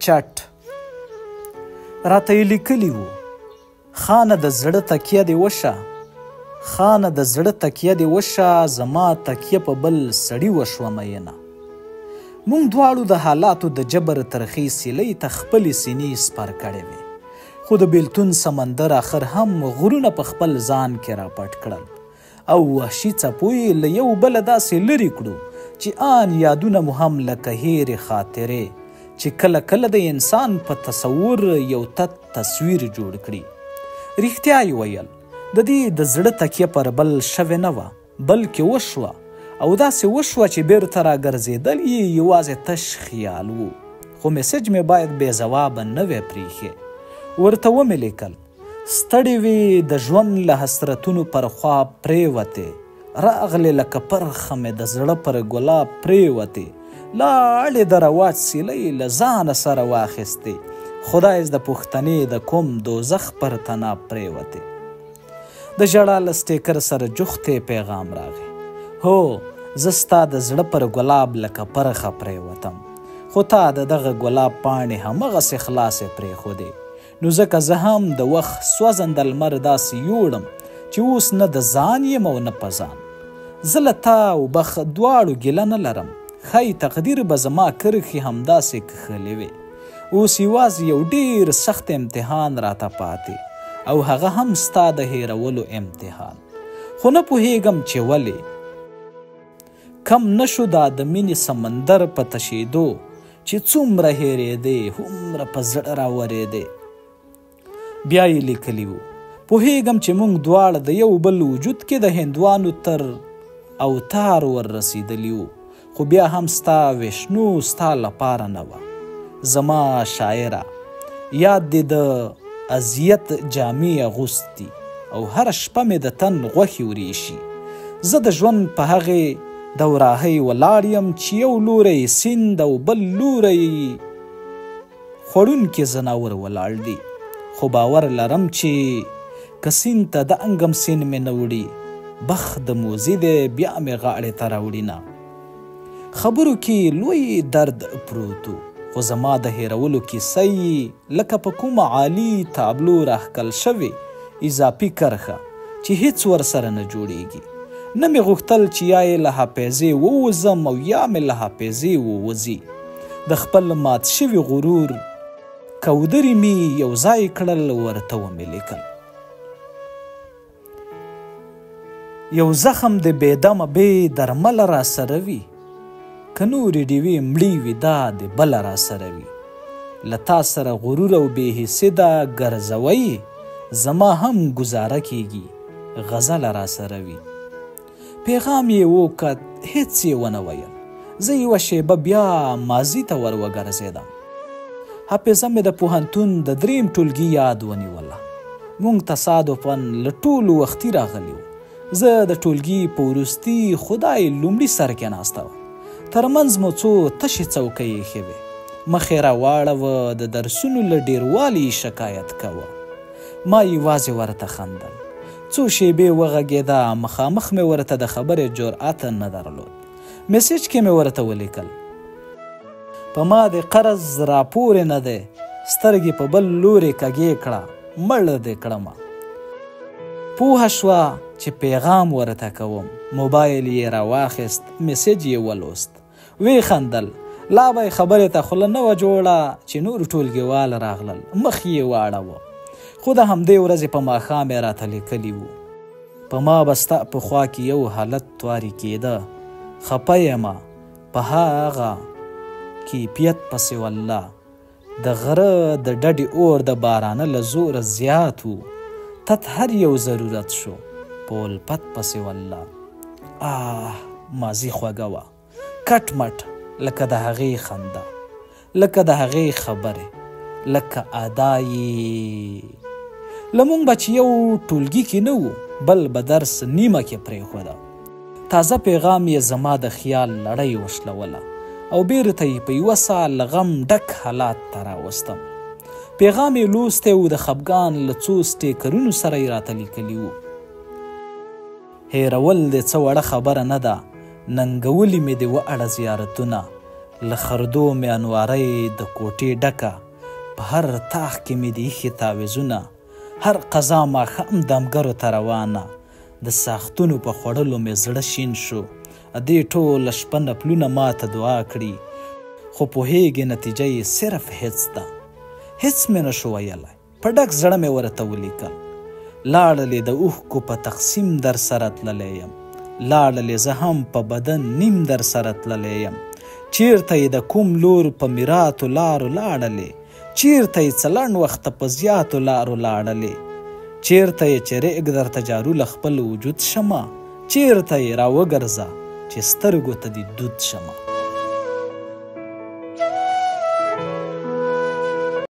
چټ راته یې لیکلي وو خانه د زړه تکیه دې وشه خانه د زړه تکیه دې وشه زما تکیه په بل سړي وشوه مینه موږ دواړو د حالاتو د جبر ترخې سیلۍ ته خپلې سینې سپر کړې وې خو د بیلتون سمندر آخر هم غرونه په خپل ځان کې راپټ کړل او وحشي څپو یې له یو بله داسې لرې کړو چې آن یادونه مو هم لکه هیرې خاطرې چې کله کله د انسان په تصور یو تت تصویر جوړ کړي رښتیا یې ویل د دې د زړه تکیه پر بل شوې نه وه بلکې وشوه او داسې وشوه چې بیرته راګرځېدل یې یوازې تش خیال و خو میسج مې باید بې ځوابه نه وی پرېښې ورته ومې لیکل ستړې وې د ژوند له حسرتونو پر خوا پرېوتې راغلې لکه پرخه مې د زړه پر ګلاب پرېوتې لاړې د رواج سیلۍ له ځانه سره واخیستې خدای د پښتنې د کوم دوزخ پر تناب پرېوتې د ژړا له سټیکر سره جوختې پیغام راغی هو زه ستا د زړه پر ګلاب لکه پرخه پرېوتم خو تا د دغه ګلاب پاڼې همغسې خلاصې پرېښودې نو ځکه زه هم د وخت سوځنده لمر داسې یوړم چې اوس نه د ځان یم او نه په ځان زه له تا او بخ دواړو ګیله نه لرم ښایي تقدیر به زما کرښې همداسې کښلې وې اوس یوازې یو ډېر سخت امتحان راته پاتې او هغه هم ستا د هیرولو امتحان خو نه پوهیږم چې ولې کم نشو دا د مینې سمندر په تشېدو چې څومره هیرېدې هومره په زړه راورېدې بیا یې لیکلي وو پوهیږم چې موږ دواړه د یو بل وجود کې د هندوانو تر اوتار ور رسېدلي وو خو بیا هم ستا ویشنو ستا لپاره نه وه زما شاعره یاد دې د اذیت جامې اغوستي او هره شپه مې د تن غوښې وریشي زه د ژوند په هغې دوراهۍ ولاړ یم چې یو لوری سیند او بل لوری خوړونکي ځناور ولاړ دي خو باور لرم چې که سیند ته د انګم سیند مې نه وړي بخت د موزي دی بیا مې غاړې ته راوړي خبرو کې لوی درد پروت خو زما د هیرولو کیسه لکه په کومه عالي تابلو راښکل شوې اضافي کرښه چې هیڅ ورسره نه جوړیږي نه مې غوښتل چې یا یې له حافظې ووځم او یا مې له حافظې ووځي د خپل مات شوي غرور کودرې مې یو ځای کړل ورته ومې لیکل یو زخم د بېدمه بې درمله را سره وي که نورې ډیوې مړې وي دا د بله را سره وي له تا سره غرور او بې حسې ده ګرځوی زما هم ګزاره کیږي غزله را سره وي پیغام یې وکړ هېڅ یې ونه ویل زه یوه شیبه بیا ماضي ته ور وګرځېدم حافظه مې د پوهنتون د دریم ټولګي یاد ونیوله موږ تصادفاً له ټولو وختي راغلي وو زه د ټولګي په وروستي خدای لومړي سر کې ناسته وه ترمنځ مو څو تشې څوکۍ ایښې وې مخ یې راواړوه د درسونو له ډېروالي شکایت کوه ما یوازې ورته خندل څو شیبې وغږېده مخامخ مې ورته د خبرې جرأت نه درلود میسج کې مې ورته ولیکل په ما د قرض راپورې نه دی سترګې په بل لورې کږې کړه مړه دې کړمه پوهه شوه چې پیغام ورته کوم موبایل یې راواخیست میسج یې ولوست وی خندل لا به یې خبرې ته خوله نه وه جوړه چې نور ټولګیوال راغلل مخ یې واړوه خو د همدې ورځې په ماښام یې راته لیکلي وو په ما به ستا په خوا کې یو حالت تواري کېده خفه یمه په هغه کیفیت پسې والله د غره د ډډې اور د بارانه له زوره زیات و تت هر یو ضرورت شو په الفت پسې والله ماضي خوږه وه کټ مټ لکه د هغې خندا لکه د هغې خبرې لکه ادایې لمونږ به چې یو ټولګي کې نه وو بل به درس نیمه کې پرېښوده تازه پیغام یې زما د خیال لړۍ وشلوله او بیرته یې په یوه سال غم ډک حالات ته راوستم پیغام یې لوستی و د خفګان له څو سټیکرونو سره یې راته لیکلي وو هېرول دې څه وړه خبره نه ده ننګولي مې د وه اړه زیارتونه له خردو مې انوارۍ د کوټې ډکه په هر تاخ کې مې د ایښې تعویضونه هر قضا ماښام دمګرو ته روانه د ساختونو په خوړلو مې زړه شین شو دې ټوله شپه نفلونه ماته دعا کړي خو پوهېږې نتیجه یې صرف هېڅ ده هېڅ مې نشو ویلی په ډک زړه مې ورته ولیکل لاړلې د اوښکو په تقسیم در سره تللی یم لاړلې زه هم په بدن نیم در سره تللی یم چیرته یې د کوم لور په میراتو لارو لاړلې چیرته یې څه لنډ وخته په زیاتو لارو لاړلې چیرته یې چې ریګ درته جارو له خپل وجود شمه چیرته یې راوګرځه چې سترګو ته دې دود شمه